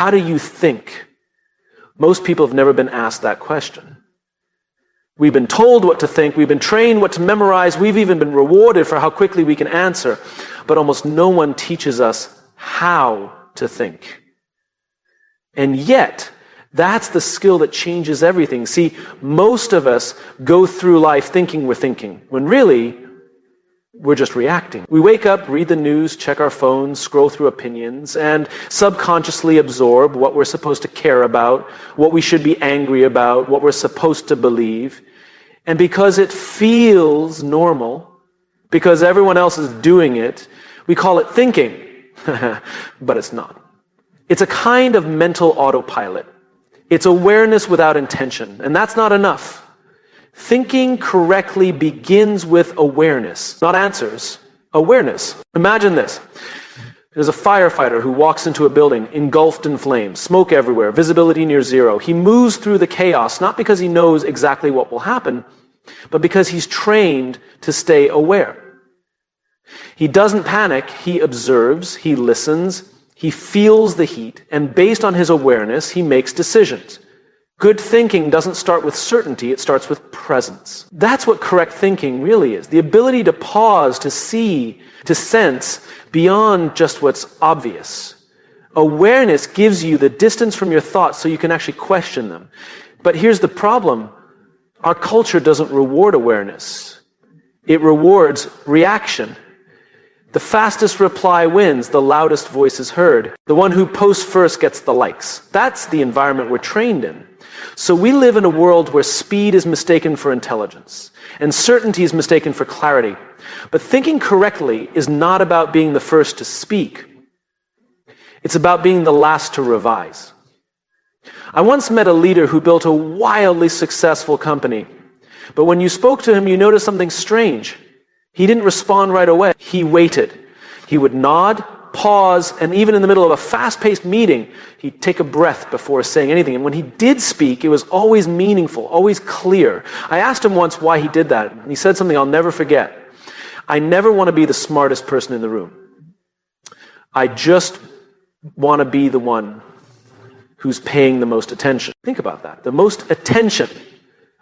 How do you think? Most people have never been asked that question. We've been told what to think, we've been trained what to memorize, we've even been rewarded for how quickly we can answer, but almost no one teaches us how to think. And yet, that's the skill that changes everything. See, most of us go through life thinking we're thinking, when really, we're just reacting. We wake up, read the news, check our phones, scroll through opinions, and subconsciously absorb what we're supposed to care about, what we should be angry about, what we're supposed to believe. And because it feels normal, because everyone else is doing it, we call it thinking. But it's not. It's a kind of mental autopilot. It's awareness without intention, and that's not enough. Thinking correctly begins with awareness, not answers, awareness. Imagine this. There's a firefighter who walks into a building engulfed in flames, smoke everywhere, visibility near zero. He moves through the chaos, not because he knows exactly what will happen, but because he's trained to stay aware. He doesn't panic, he observes, he listens, he feels the heat, and based on his awareness, he makes decisions. Good thinking doesn't start with certainty, it starts with presence. That's what correct thinking really is. The ability to pause, to see, to sense beyond just what's obvious. Awareness gives you the distance from your thoughts so you can actually question them. But here's the problem. Our culture doesn't reward awareness. It rewards reaction. The fastest reply wins, the loudest voice is heard. The one who posts first gets the likes. That's the environment we're trained in. So we live in a world where speed is mistaken for intelligence, and certainty is mistaken for clarity. But thinking correctly is not about being the first to speak. It's about being the last to revise. I once met a leader who built a wildly successful company. But when you spoke to him, you noticed something strange. He didn't respond right away. He waited. He would nod, pause, and even in the middle of a fast-paced meeting, he'd take a breath before saying anything. And when he did speak, it was always meaningful, always clear. I asked him once why he did that, and he said something I'll never forget. I never want to be the smartest person in the room. I just want to be the one who's paying the most attention. Think about that. The most attention.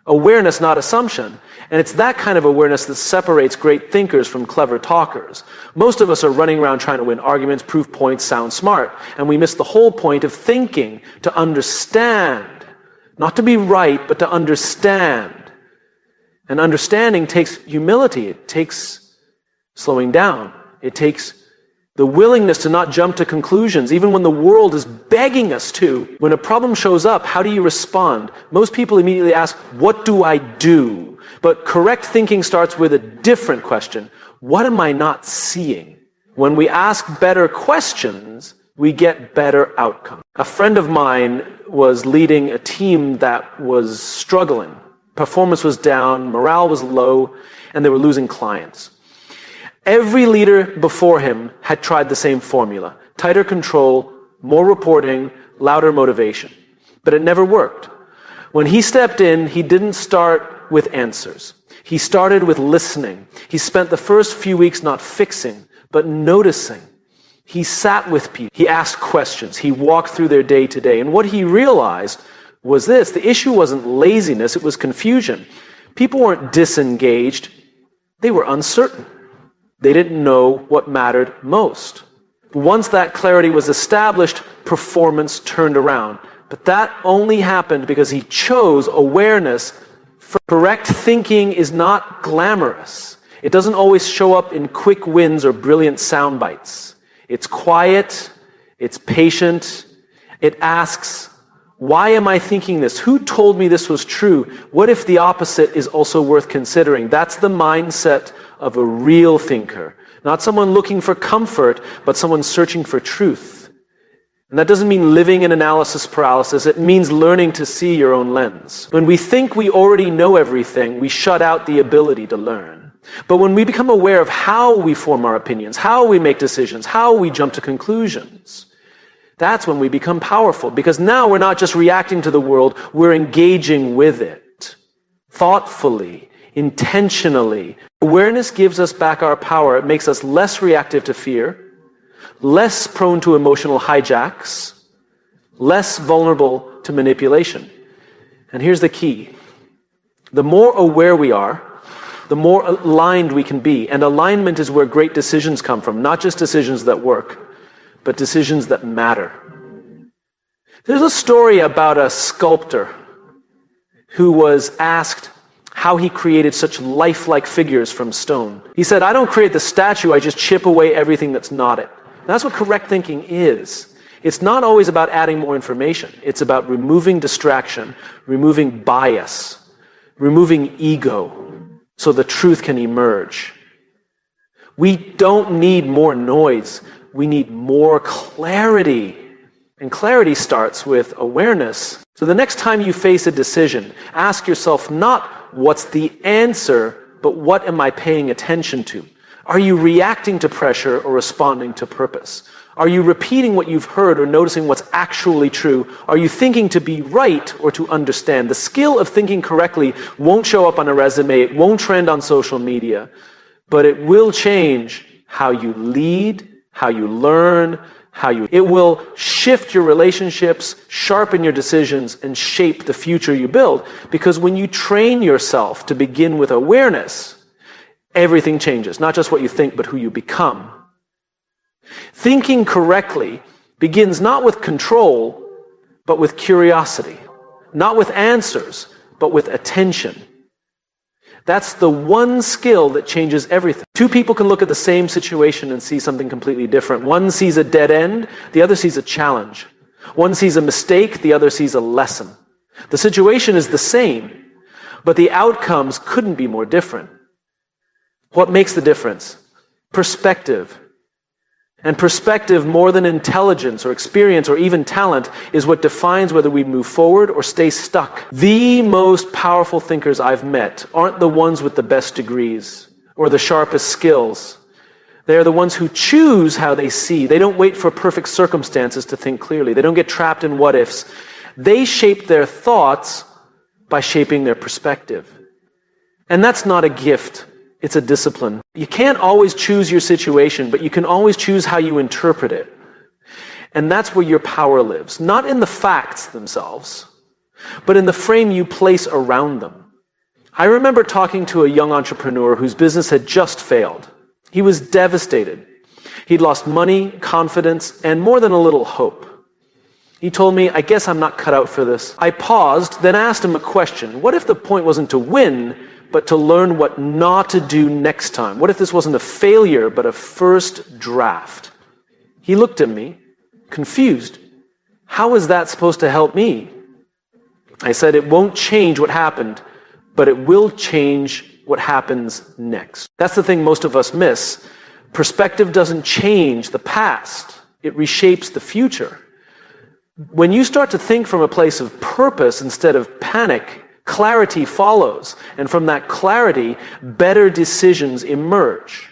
Awareness, not assumption. And it's that kind of awareness that separates great thinkers from clever talkers. Most of us are running around trying to win arguments, prove points, sound smart. And we miss the whole point of thinking, to understand. Not to be right, but to understand. And understanding takes humility. It takes slowing down. It takes the willingness to not jump to conclusions, even when the world is begging us to. When a problem shows up, how do you respond? Most people immediately ask, what do I do? But correct thinking starts with a different question. What am I not seeing? When we ask better questions, we get better outcomes. A friend of mine was leading a team that was struggling. Performance was down, morale was low, and they were losing clients. Every leader before him had tried the same formula. Tighter control, more reporting, louder motivation. But it never worked. When he stepped in, he didn't start with answers. He started with listening. He spent the first few weeks not fixing, but noticing. He sat with people. He asked questions. He walked through their day to day. And what he realized was this. The issue wasn't laziness, it was confusion. People weren't disengaged. They were uncertain. They didn't know what mattered most. Once that clarity was established, performance turned around. But that only happened because he chose awareness. Correct thinking is not glamorous. It doesn't always show up in quick wins or brilliant sound bites. It's quiet, it's patient, it asks, why am I thinking this? Who told me this was true? What if the opposite is also worth considering? That's the mindset of a real thinker. Not someone looking for comfort, but someone searching for truth. And that doesn't mean living in analysis paralysis. It means learning to see your own lens. When we think we already know everything, we shut out the ability to learn. But when we become aware of how we form our opinions, how we make decisions, how we jump to conclusions, that's when we become powerful. Because now we're not just reacting to the world, we're engaging with it. Thoughtfully, intentionally. Awareness gives us back our power. It makes us less reactive to fear, less prone to emotional hijacks, less vulnerable to manipulation. And here's the key. The more aware we are, the more aligned we can be. And alignment is where great decisions come from, not just decisions that work, but decisions that matter. There's a story about a sculptor who was asked how he created such lifelike figures from stone. He said, I don't create the statue, I just chip away everything that's not it. And that's what correct thinking is. It's not always about adding more information. It's about removing distraction, removing bias, removing ego, so the truth can emerge. We don't need more noise. We need more clarity. And clarity starts with awareness. So the next time you face a decision, ask yourself not what's the answer, but what am I paying attention to? Are you reacting to pressure or responding to purpose? Are you repeating what you've heard or noticing what's actually true? Are you thinking to be right or to understand? The skill of thinking correctly won't show up on a resume, it won't trend on social media, but it will change how you lead, how you learn, it will shift your relationships, sharpen your decisions, and shape the future you build. Because when you train yourself to begin with awareness, everything changes. Not just what you think, but who you become. Thinking correctly begins not with control, but with curiosity. Not with answers, but with attention. That's the one skill that changes everything. Two people can look at the same situation and see something completely different. One sees a dead end, the other sees a challenge. One sees a mistake, the other sees a lesson. The situation is the same, but the outcomes couldn't be more different. What makes the difference? Perspective. And perspective, more than intelligence or experience or even talent, is what defines whether we move forward or stay stuck. The most powerful thinkers I've met aren't the ones with the best degrees or the sharpest skills. They are the ones who choose how they see. They don't wait for perfect circumstances to think clearly. They don't get trapped in what-ifs. They shape their thoughts by shaping their perspective. And that's not a gift. It's a discipline. You can't always choose your situation, but you can always choose how you interpret it. And that's where your power lives. Not in the facts themselves, but in the frame you place around them. I remember talking to a young entrepreneur whose business had just failed. He was devastated. He'd lost money, confidence, and more than a little hope. He told me, I guess I'm not cut out for this. I paused, then asked him a question. What if the point wasn't to win, but to learn what not to do next time? What if this wasn't a failure, but a first draft? He looked at me, confused. How is that supposed to help me? I said, it won't change what happened, but it will change what happens next. That's the thing most of us miss. Perspective doesn't change the past. It reshapes the future. When you start to think from a place of purpose instead of panic, clarity follows, and from that clarity, better decisions emerge.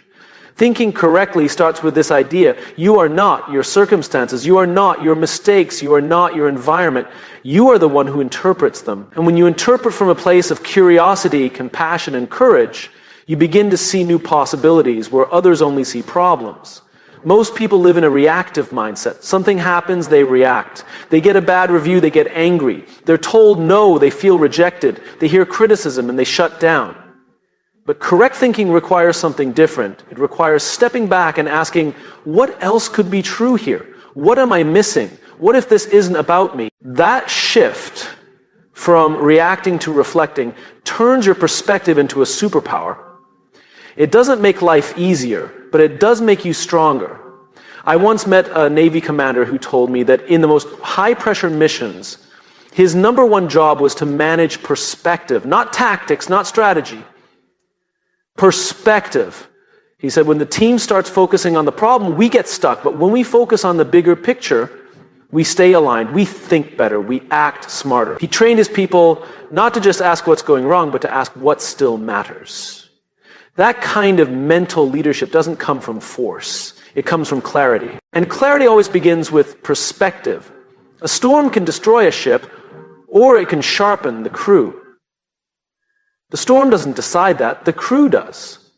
Thinking correctly starts with this idea: you are not your circumstances, you are not your mistakes, you are not your environment. You are the one who interprets them. And when you interpret from a place of curiosity, compassion, and courage, you begin to see new possibilities where others only see problems. Most people live in a reactive mindset. Something happens, they react. They get a bad review, they get angry. They're told no, they feel rejected. They hear criticism and they shut down. But correct thinking requires something different. It requires stepping back and asking, what else could be true here? What am I missing? What if this isn't about me? That shift from reacting to reflecting turns your perspective into a superpower. It doesn't make life easier, but it does make you stronger. I once met a Navy commander who told me that in the most high-pressure missions, his number one job was to manage perspective, not tactics, not strategy. Perspective. He said, when the team starts focusing on the problem, we get stuck. But when we focus on the bigger picture, we stay aligned, we think better, we act smarter. He trained his people not to just ask what's going wrong, but to ask what still matters. That kind of mental leadership doesn't come from force. It comes from clarity. And clarity always begins with perspective. A storm can destroy a ship, or it can sharpen the crew. The storm doesn't decide that, the crew does.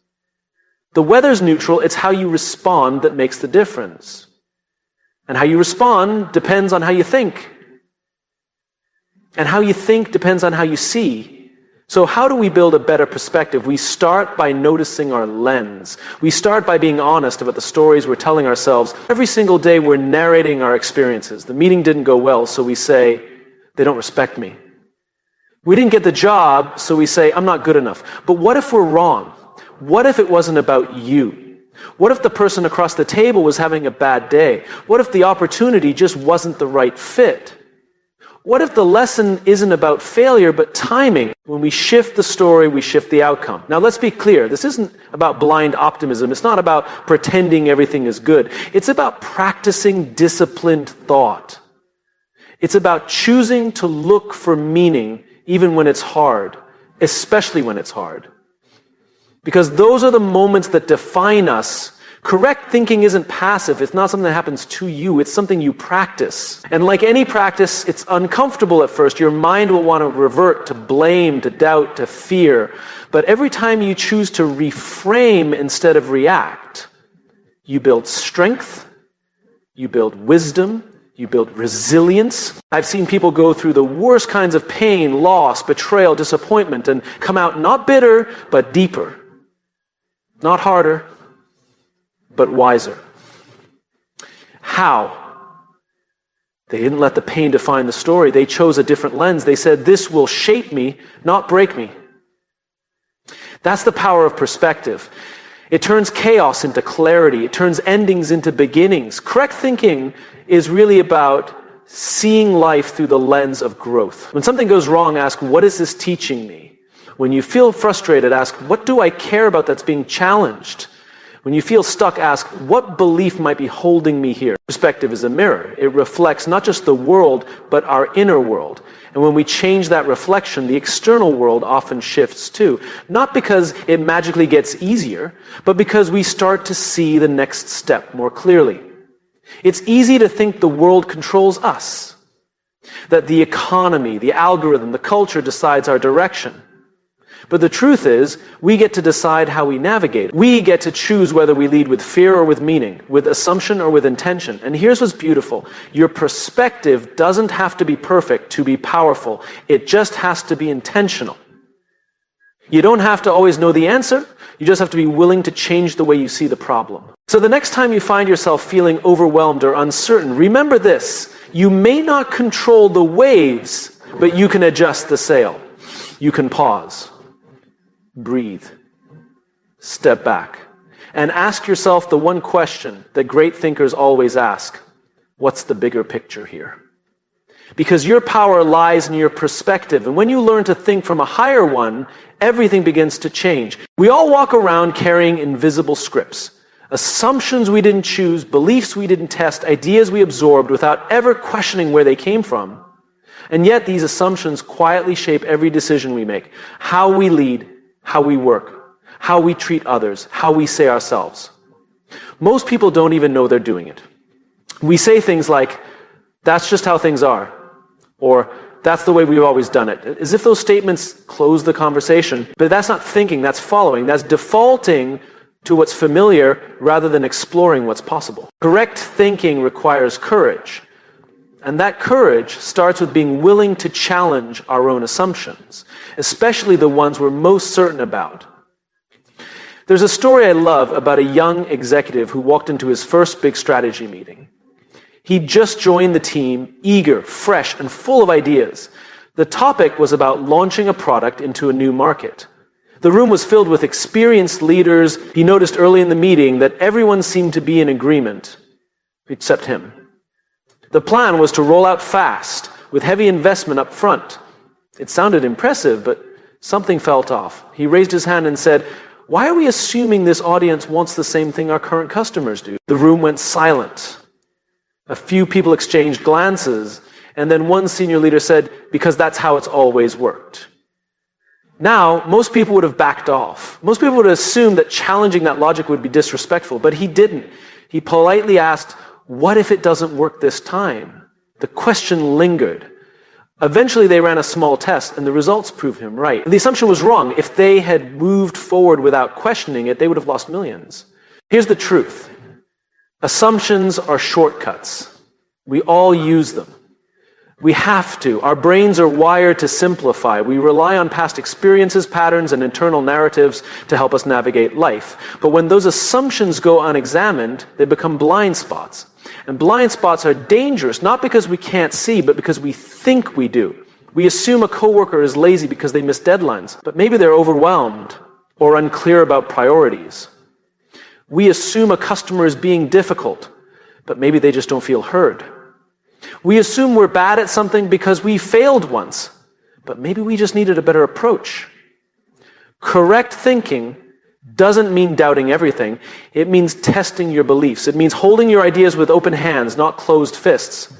The weather's neutral, it's how you respond that makes the difference. And how you respond depends on how you think. And how you think depends on how you see. So how do we build a better perspective? We start by noticing our lens. We start by being honest about the stories we're telling ourselves. Every single day we're narrating our experiences. The meeting didn't go well, so we say, they don't respect me. We didn't get the job, so we say, I'm not good enough. But what if we're wrong? What if it wasn't about you? What if the person across the table was having a bad day? What if the opportunity just wasn't the right fit? What if the lesson isn't about failure, but timing? When we shift the story, we shift the outcome. Now let's be clear. This isn't about blind optimism. It's not about pretending everything is good. It's about practicing disciplined thought. It's about choosing to look for meaning even when it's hard, especially when it's hard. Because those are the moments that define us. Correct thinking isn't passive. It's not something that happens to you. It's something you practice. And like any practice, it's uncomfortable at first. Your mind will want to revert to blame, to doubt, to fear. But every time you choose to reframe instead of react, you build strength, you build wisdom, you build resilience. I've seen people go through the worst kinds of pain, loss, betrayal, disappointment, and come out not bitter, but deeper. Not harder, but wiser. How? They didn't let the pain define the story. They chose a different lens. They said, this will shape me, not break me. That's the power of perspective. It turns chaos into clarity. It turns endings into beginnings. Correct thinking is really about seeing life through the lens of growth. When something goes wrong, ask, what is this teaching me? When you feel frustrated, ask, what do I care about that's being challenged? When you feel stuck, ask, what belief might be holding me here? Perspective is a mirror. It reflects not just the world, but our inner world. And when we change that reflection, the external world often shifts too. Not because it magically gets easier, but because we start to see the next step more clearly. It's easy to think the world controls us, that the economy, the algorithm, the culture decides our direction. But the truth is, we get to decide how we navigate. We get to choose whether we lead with fear or with meaning, with assumption or with intention. And here's what's beautiful. Your perspective doesn't have to be perfect to be powerful. It just has to be intentional. You don't have to always know the answer. You just have to be willing to change the way you see the problem. So the next time you find yourself feeling overwhelmed or uncertain, remember this. You may not control the waves, but you can adjust the sail. You can pause. Breathe, step back, and ask yourself the one question that great thinkers always ask. What's the bigger picture here? Because your power lies in your perspective, and when you learn to think from a higher one, everything begins to change. We all walk around carrying invisible scripts, assumptions we didn't choose, beliefs we didn't test, ideas we absorbed without ever questioning where they came from. And yet these assumptions quietly shape every decision we make, how we lead, how we work, how we treat others, how we say ourselves. Most people don't even know they're doing it. We say things like, that's just how things are, or that's the way we've always done it, as if those statements close the conversation. But that's not thinking, that's following, that's defaulting to what's familiar rather than exploring what's possible. Correct thinking requires courage. And that courage starts with being willing to challenge our own assumptions, especially the ones we're most certain about. There's a story I love about a young executive who walked into his first big strategy meeting. He'd just joined the team, eager, fresh, and full of ideas. The topic was about launching a product into a new market. The room was filled with experienced leaders. He noticed early in the meeting that everyone seemed to be in agreement, except him. The plan was to roll out fast, with heavy investment up front. It sounded impressive, but something felt off. He raised his hand and said, why are we assuming this audience wants the same thing our current customers do? The room went silent. A few people exchanged glances, and then one senior leader said, because that's how it's always worked. Now, most people would have backed off. Most people would have assumed that challenging that logic would be disrespectful, but he didn't. He politely asked, what if it doesn't work this time? The question lingered. Eventually, they ran a small test, and the results proved him right. The assumption was wrong. If they had moved forward without questioning it, they would have lost millions. Here's the truth. Assumptions are shortcuts. We all use them. We have to. Our brains are wired to simplify. We rely on past experiences, patterns, and internal narratives to help us navigate life. But when those assumptions go unexamined, they become blind spots. And blind spots are dangerous, not because we can't see, but because we think we do. We assume a coworker is lazy because they miss deadlines, but maybe they're overwhelmed or unclear about priorities. We assume a customer is being difficult, but maybe they just don't feel heard. We assume we're bad at something because we failed once, but maybe we just needed a better approach. Correct thinking doesn't mean doubting everything. It means testing your beliefs. It means holding your ideas with open hands, not closed fists.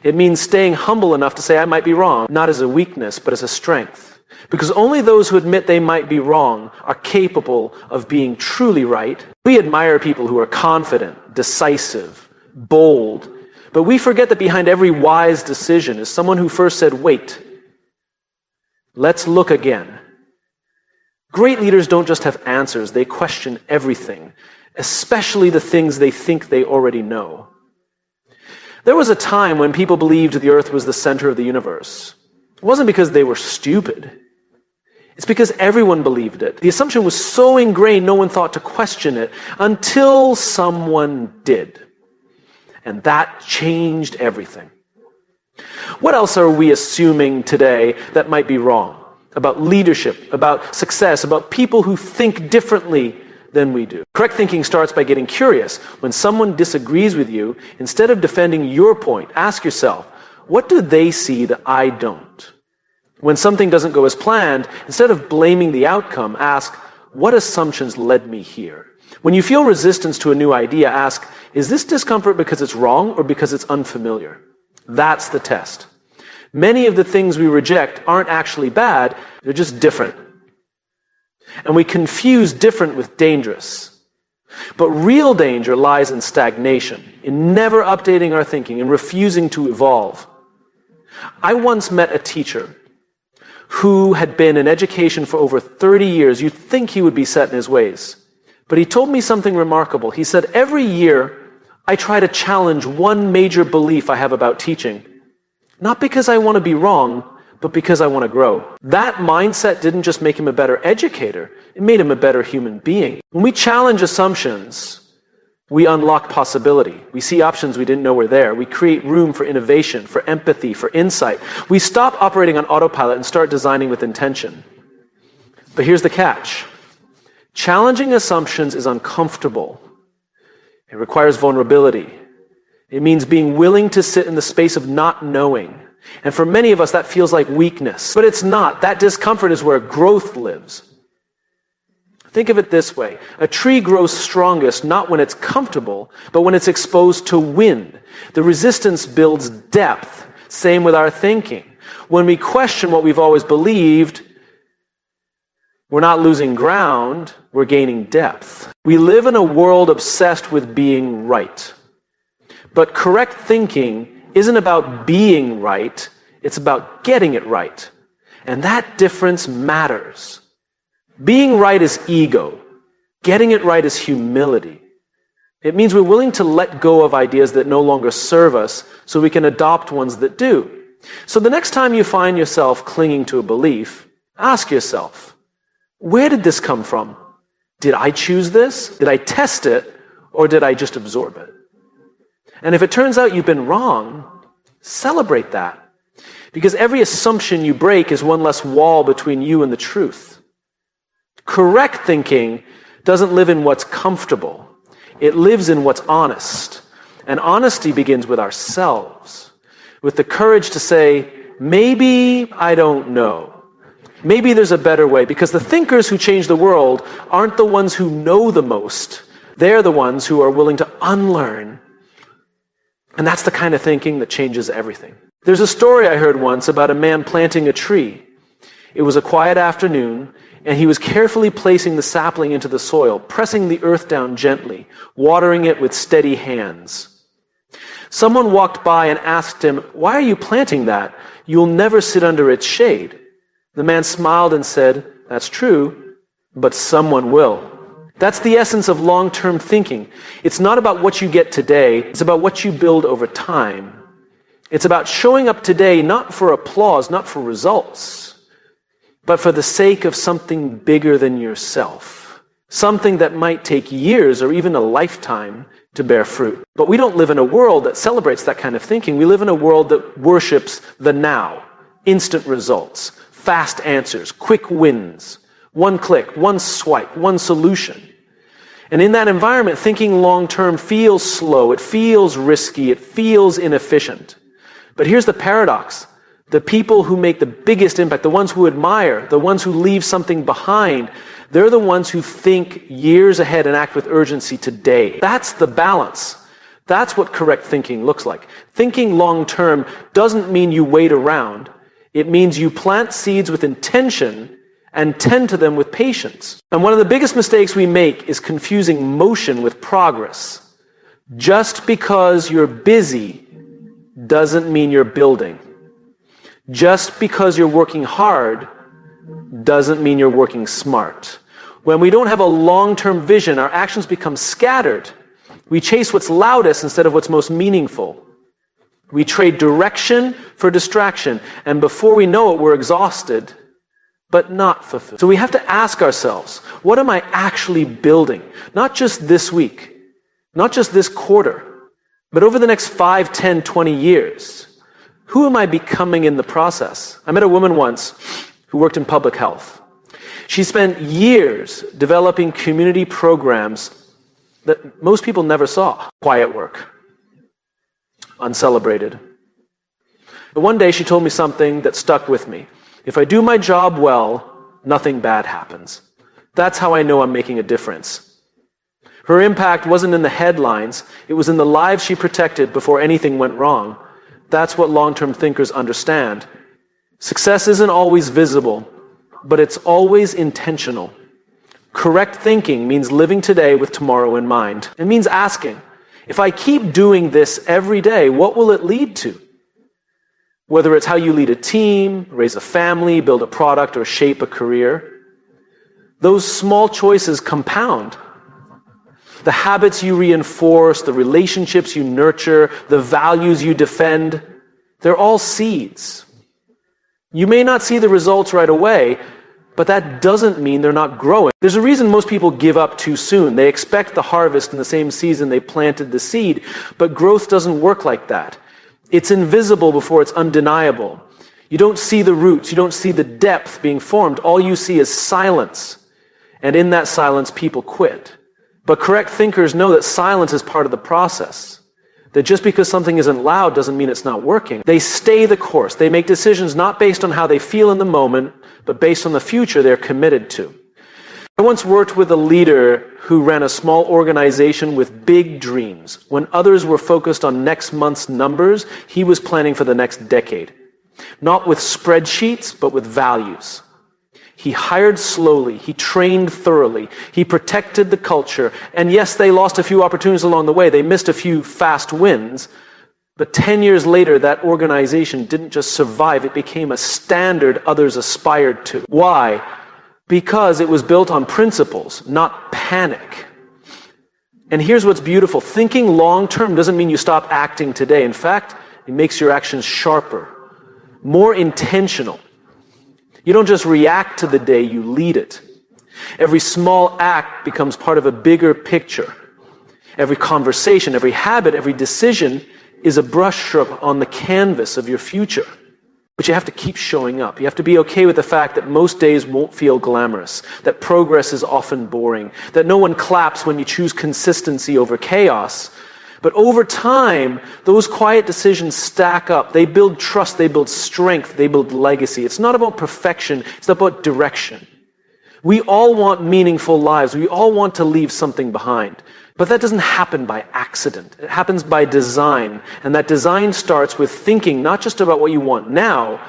It means staying humble enough to say, I might be wrong, not as a weakness, but as a strength. Because only those who admit they might be wrong are capable of being truly right. We admire people who are confident, decisive, bold, but we forget that behind every wise decision is someone who first said, wait, let's look again. Great leaders don't just have answers, they question everything, especially the things they think they already know. There was a time when people believed the earth was the center of the universe. It wasn't because they were stupid. It's because everyone believed it. The assumption was so ingrained, no one thought to question it until someone did. And that changed everything. What else are we assuming today that might be wrong? About leadership, about success, about people who think differently than we do. Correct thinking starts by getting curious. When someone disagrees with you, instead of defending your point, ask yourself, what do they see that I don't? When something doesn't go as planned, instead of blaming the outcome, ask, what assumptions led me here? When you feel resistance to a new idea, ask, is this discomfort because it's wrong or because it's unfamiliar? That's the test. Many of the things we reject aren't actually bad, they're just different. And we confuse different with dangerous. But real danger lies in stagnation, in never updating our thinking, in refusing to evolve. I once met a teacher who had been in education for over 30 years. You'd think he would be set in his ways. But he told me something remarkable. He said, every year, I try to challenge one major belief I have about teaching. Not because I want to be wrong, but because I want to grow. That mindset didn't just make him a better educator, it made him a better human being. When we challenge assumptions, we unlock possibility. We see options we didn't know were there. We create room for innovation, for empathy, for insight. We stop operating on autopilot and start designing with intention. But here's the catch. Challenging assumptions is uncomfortable. It requires vulnerability. It means being willing to sit in the space of not knowing. And for many of us, that feels like weakness. But it's not. That discomfort is where growth lives. Think of it this way. A tree grows strongest not when it's comfortable, but when it's exposed to wind. The resistance builds depth. Same with our thinking. When we question what we've always believed, we're not losing ground, we're gaining depth. We live in a world obsessed with being right. But correct thinking isn't about being right, it's about getting it right. And that difference matters. Being right is ego. Getting it right is humility. It means we're willing to let go of ideas that no longer serve us so we can adopt ones that do. So the next time you find yourself clinging to a belief, ask yourself, where did this come from? Did I choose this? Did I test it? Or did I just absorb it? And if it turns out you've been wrong, celebrate that. Because every assumption you break is one less wall between you and the truth. Correct thinking doesn't live in what's comfortable. It lives in what's honest. And honesty begins with ourselves, with the courage to say, maybe I don't know. Maybe there's a better way, because the thinkers who change the world aren't the ones who know the most. They're the ones who are willing to unlearn. And that's the kind of thinking that changes everything. There's a story I heard once about a man planting a tree. It was a quiet afternoon, and he was carefully placing the sapling into the soil, pressing the earth down gently, watering it with steady hands. Someone walked by and asked him, "Why are you planting that? You'll never sit under its shade." The man smiled and said, "That's true, but someone will." That's the essence of long-term thinking. It's not about what you get today, it's about what you build over time. It's about showing up today not for applause, not for results, but for the sake of something bigger than yourself. Something that might take years or even a lifetime to bear fruit. But we don't live in a world that celebrates that kind of thinking. We live in a world that worships the now, instant results, fast answers, quick wins, one click, one swipe, one solution. And in that environment, thinking long-term feels slow, it feels risky, it feels inefficient. But here's the paradox. The people who make the biggest impact, the ones who admire, the ones who leave something behind, they're the ones who think years ahead and act with urgency today. That's the balance. That's what correct thinking looks like. Thinking long-term doesn't mean you wait around. It means you plant seeds with intention and tend to them with patience. And one of the biggest mistakes we make is confusing motion with progress. Just because you're busy doesn't mean you're building. Just because you're working hard doesn't mean you're working smart. When we don't have a long-term vision, our actions become scattered. We chase what's loudest instead of what's most meaningful. We trade direction for distraction, and before we know it, we're exhausted, but not fulfilled. So we have to ask ourselves, what am I actually building? Not just this week, not just this quarter, but over the next 5, 10, 20 years. Who am I becoming in the process? I met a woman once who worked in public health. She spent years developing community programs that most people never saw. Quiet work. Uncelebrated. But one day she told me something that stuck with me. If I do my job well, nothing bad happens. That's how I know I'm making a difference. Her impact wasn't in the headlines, it was in the lives she protected before anything went wrong. That's what long-term thinkers understand. Success isn't always visible, but it's always intentional. Correct thinking means living today with tomorrow in mind. It means asking, if I keep doing this every day, what will it lead to? Whether it's how you lead a team, raise a family, build a product, or shape a career, those small choices compound. The habits you reinforce, the relationships you nurture, the values you defend, they're all seeds. You may not see the results right away, but that doesn't mean they're not growing. There's a reason most people give up too soon. They expect the harvest in the same season they planted the seed, but growth doesn't work like that. It's invisible before it's undeniable. You don't see the roots, you don't see the depth being formed. All you see is silence. And in that silence, people quit. But correct thinkers know that silence is part of the process. That just because something isn't loud doesn't mean it's not working. They stay the course. They make decisions not based on how they feel in the moment, but based on the future they're committed to. I once worked with a leader who ran a small organization with big dreams. When others were focused on next month's numbers, he was planning for the next decade. Not with spreadsheets, but with values. He hired slowly, he trained thoroughly, he protected the culture, and yes, they lost a few opportunities along the way, they missed a few fast wins, but 10 years later, that organization didn't just survive, it became a standard others aspired to. Why? Because it was built on principles, not panic. And here's what's beautiful. Thinking long-term doesn't mean you stop acting today. In fact, it makes your actions sharper, more intentional. You don't just react to the day, you lead it. Every small act becomes part of a bigger picture. Every conversation, every habit, every decision is a brushstroke on the canvas of your future. But you have to keep showing up. You have to be okay with the fact that most days won't feel glamorous, that progress is often boring, that no one claps when you choose consistency over chaos. But over time, those quiet decisions stack up. They build trust, they build strength, they build legacy. It's not about perfection, it's about direction. We all want meaningful lives. We all want to leave something behind. But that doesn't happen by accident. It happens by design. And that design starts with thinking not just about what you want now,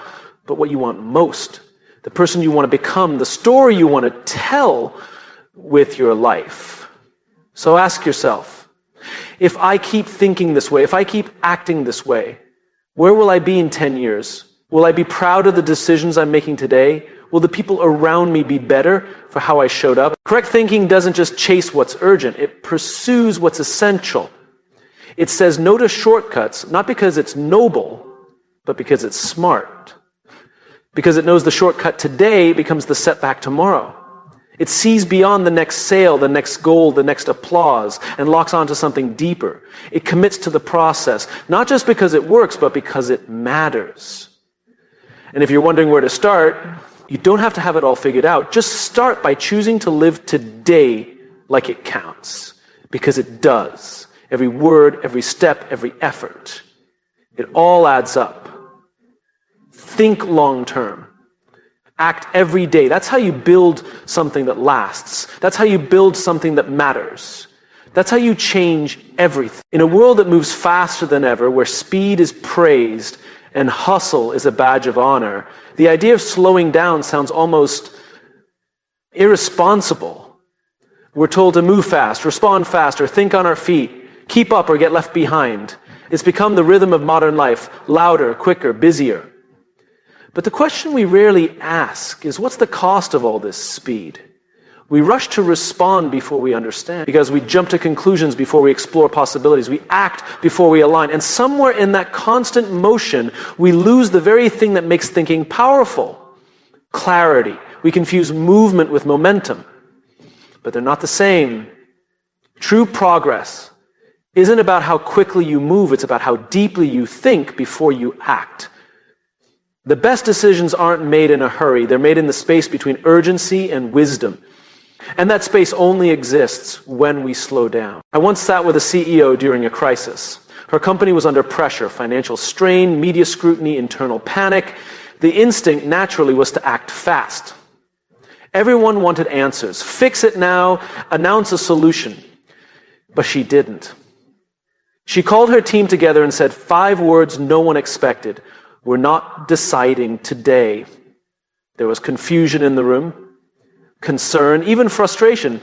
but what you want most. The person you want to become, the story you want to tell with your life. So ask yourself, if I keep thinking this way, if I keep acting this way, where will I be in 10 years? Will I be proud of the decisions I'm making today? Will the people around me be better for how I showed up? Correct thinking doesn't just chase what's urgent. It pursues what's essential. It says no to shortcuts, not because it's noble, but because it's smart. Because it knows the shortcut today becomes the setback tomorrow. It sees beyond the next sale, the next goal, the next applause, and locks onto something deeper. It commits to the process, not just because it works, but because it matters. And if you're wondering where to start, you don't have to have it all figured out. Just start by choosing to live today like it counts. Because it does. Every word, every step, every effort. It all adds up. Think long term. Act every day. That's how you build something that lasts. That's how you build something that matters. That's how you change everything. In a world that moves faster than ever, where speed is praised and hustle is a badge of honor, the idea of slowing down sounds almost irresponsible. We're told to move fast, respond faster, think on our feet, keep up or get left behind. It's become the rhythm of modern life, louder, quicker, busier. But the question we rarely ask is, what's the cost of all this speed? We rush to respond before we understand, because we jump to conclusions before we explore possibilities. We act before we align. And somewhere in that constant motion, we lose the very thing that makes thinking powerful. Clarity. We confuse movement with momentum. But they're not the same. True progress isn't about how quickly you move. It's about how deeply you think before you act. The best decisions aren't made in a hurry. They're made in the space between urgency and wisdom. And that space only exists when we slow down. I once sat with a CEO during a crisis. Her company was under pressure, financial strain, media scrutiny, internal panic. The instinct naturally was to act fast. Everyone wanted answers. Fix it now, announce a solution. But she didn't. She called her team together and said 5 words no one expected. We're not deciding today. There was confusion in the room, concern, even frustration.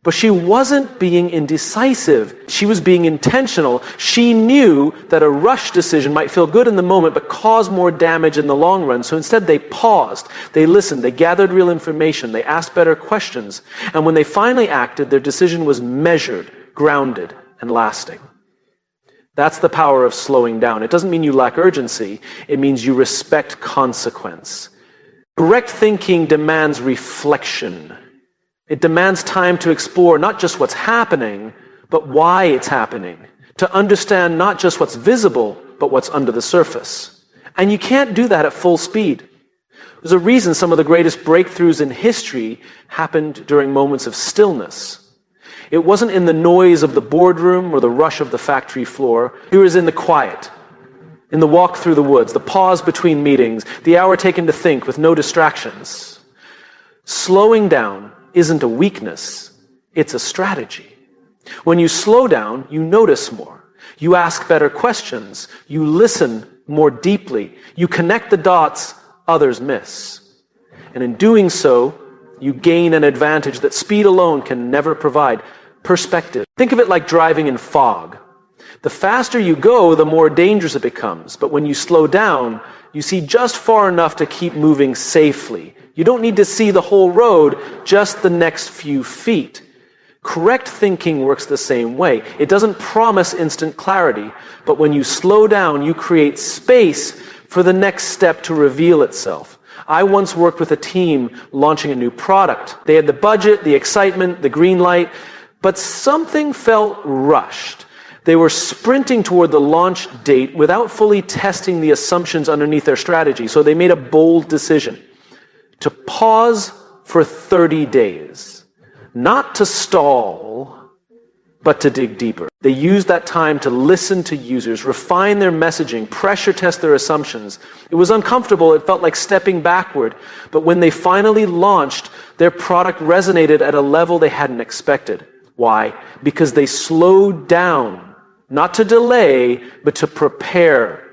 But she wasn't being indecisive. She was being intentional. She knew that a rush decision might feel good in the moment, but cause more damage in the long run. So instead they paused, they listened, they gathered real information, they asked better questions. And when they finally acted, their decision was measured, grounded, and lasting. That's the power of slowing down. It doesn't mean you lack urgency. It means you respect consequence. Correct thinking demands reflection. It demands time to explore not just what's happening, but why it's happening. To understand not just what's visible, but what's under the surface. And you can't do that at full speed. There's a reason some of the greatest breakthroughs in history happened during moments of stillness. It wasn't in the noise of the boardroom or the rush of the factory floor. It was in the quiet, in the walk through the woods, the pause between meetings, the hour taken to think with no distractions. Slowing down isn't a weakness, it's a strategy. When you slow down, you notice more. You ask better questions. You listen more deeply. You connect the dots others miss. And in doing so, you gain an advantage that speed alone can never provide. Perspective. Think of it like driving in fog. The faster you go, the more dangerous it becomes. But when you slow down, you see just far enough to keep moving safely. You don't need to see the whole road, just the next few feet. Correct thinking works the same way. It doesn't promise instant clarity, but when you slow down, you create space for the next step to reveal itself. I once worked with a team launching a new product. They had the budget, the excitement, the green light, but something felt rushed. They were sprinting toward the launch date without fully testing the assumptions underneath their strategy. So they made a bold decision to pause for 30 days. Not to stall, but to dig deeper. They used that time to listen to users, refine their messaging, pressure test their assumptions. It was uncomfortable. It felt like stepping backward. But when they finally launched, their product resonated at a level they hadn't expected. Why? Because they slowed down, not to delay, but to prepare.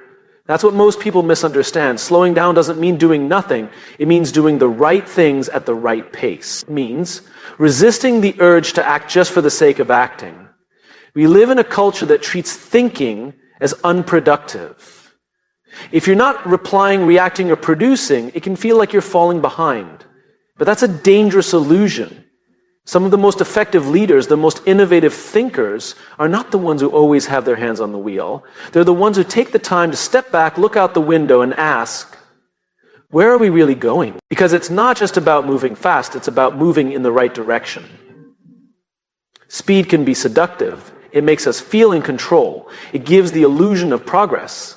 That's what most people misunderstand. Slowing down doesn't mean doing nothing. It means doing the right things at the right pace. It means resisting the urge to act just for the sake of acting. We live in a culture that treats thinking as unproductive. If you're not replying, reacting, or producing, it can feel like you're falling behind. But that's a dangerous illusion. Some of the most effective leaders, the most innovative thinkers, are not the ones who always have their hands on the wheel. They're the ones who take the time to step back, look out the window, and ask, where are we really going? Because it's not just about moving fast, it's about moving in the right direction. Speed can be seductive. It makes us feel in control. It gives the illusion of progress.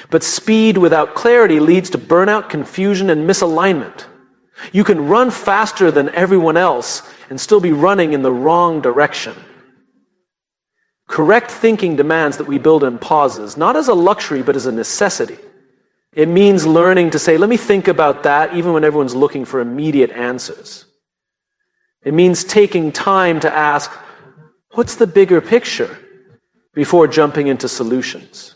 But speed without clarity leads to burnout, confusion, and misalignment. You can run faster than everyone else and still be running in the wrong direction. Correct thinking demands that we build in pauses, not as a luxury, but as a necessity. It means learning to say, let me think about that, even when everyone's looking for immediate answers. It means taking time to ask, what's the bigger picture, before jumping into solutions.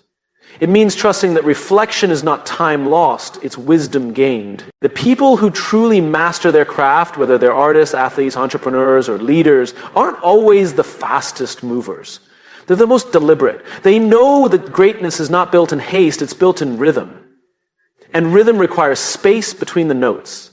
It means trusting that reflection is not time lost, it's wisdom gained. The people who truly master their craft, whether they're artists, athletes, entrepreneurs, or leaders, aren't always the fastest movers. They're the most deliberate. They know that greatness is not built in haste, it's built in rhythm. And rhythm requires space between the notes.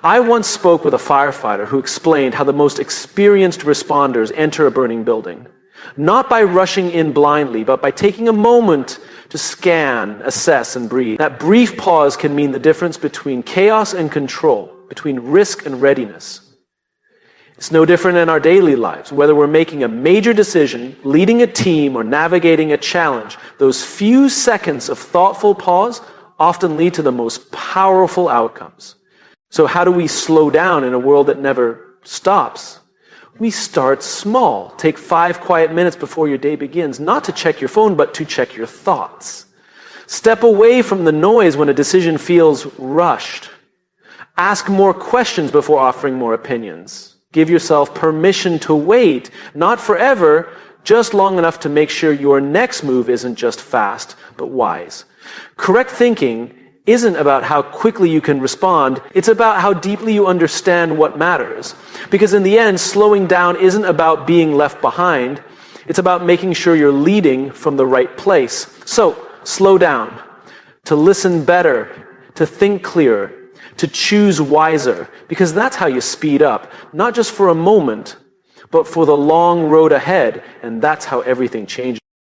I once spoke with a firefighter who explained how the most experienced responders enter a burning building. Not by rushing in blindly, but by taking a moment to scan, assess, and breathe. That brief pause can mean the difference between chaos and control, between risk and readiness. It's no different in our daily lives. Whether we're making a major decision, leading a team, or navigating a challenge, those few seconds of thoughtful pause often lead to the most powerful outcomes. So how do we slow down in a world that never stops? We start small. Take 5 quiet minutes before your day begins, not to check your phone, but to check your thoughts. Step away from the noise when a decision feels rushed. Ask more questions before offering more opinions. Give yourself permission to wait, not forever, just long enough to make sure your next move isn't just fast, but wise. Correct thinking isn't about how quickly you can respond, it's about how deeply you understand what matters. Because in the end, slowing down isn't about being left behind, it's about making sure you're leading from the right place. So, slow down, to listen better, to think clearer, to choose wiser, because that's how you speed up, not just for a moment, but for the long road ahead, and that's how everything changes.